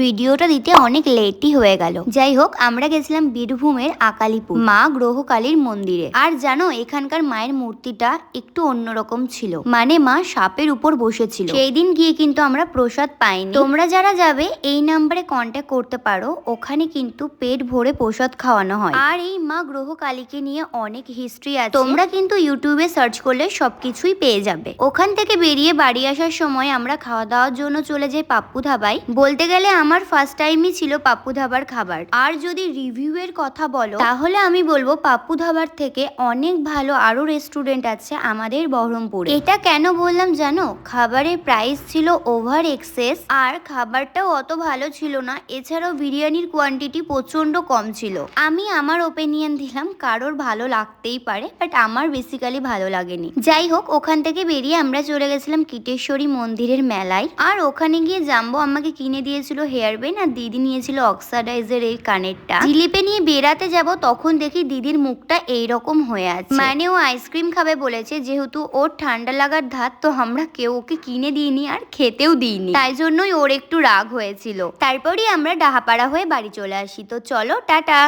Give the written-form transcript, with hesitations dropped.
ভিডিওটা দিতে অনেক লেটই হয়ে গেল। যাই হোক, আমরা গেছিলাম বীরভূমের আকালিপুর মা গ্রহকালীর মন্দিরে। আর জানো, এখানকার মায়ের মূর্তিটা একটু অন্যরকম ছিল, মানে মা সাপের উপর বসেছিল। সেই দিন গিয়ে কিন্তু আমরা প্রসাদ পাইনি। তোমরা যারা যাবে এই নাম্বারে কন্ট্যাক্ট করতে পারো, ওখানে কিন্তু পেট ভরে প্রসাদ খাওয়ানো হয়। আর এই মা গ্রহকালীকে নিয়ে অনেক হিস্ট্রি আছে, তোমরা কিন্তু ইউটিউবে সার্চ করলে সবকিছুই পেয়ে যাবে। ওখান থেকে বেরিয়ে বাড়ি আসার সময় আমরা খাওয়া দাওয়ার জন্য চলে যাই পাপ্পু ধাবায়। বলতে গেলে আমার ফার্স্ট টাইমই ছিল পাপ্পু ধাবার খাবার। আর যদি রিভিউ এর কথা বলো, তাহলে আমি বলবো পাপ্পু ধাবার থেকে অনেক ভালো আরো রেস্টুরেন্ট আছে আমাদের বহরমপুরে। এটা কেন বললাম জানো? খাবারের প্রাইস ছিল ওভার এক্সেস, আর খাবারটাও অত ভালো ছিল না। এছাড়াও বিরিয়ানির কোয়ান্টিটি প্রচন্ড কম ছিল। আমি আমার ওপিনিয়ন দিলাম, কারোর ভালো লাগতেই পারে, বাট আমার বেসিক্যালি ভালো লাগেনি। যাই হোক, ওখান থেকে বেরিয়ে আমরা চলে গেছিলাম কিটেশ্বরী মন্দিরের মেলায়। আর ওখানে গিয়ে জাম্বো আমাকে কিনে দিয়েছিল হেয়ার ব্যান্ড, আর দিদি নিয়েছিল অক্সাডাইজের এই কানেরটা। জিলিপে নিয়ে বেরাতে যাব, তখন দেখি দিদির মুখটা এইরকম হয়ে আছে, মানে ও আইসক্রিম খাবে বলেছে। যেহেতু ওর ঠান্ডা লাগার ধাত, তো আমরা কেউ ওকে কিনে দিইনি আর খেতেও দিইনি, তাই জন্যই ওর একটু রাগ হয়েছিল। তারপরই আমরা ডাহাপাড়া হয়ে বাড়ি চলে আসি। তো চলো, টাটা।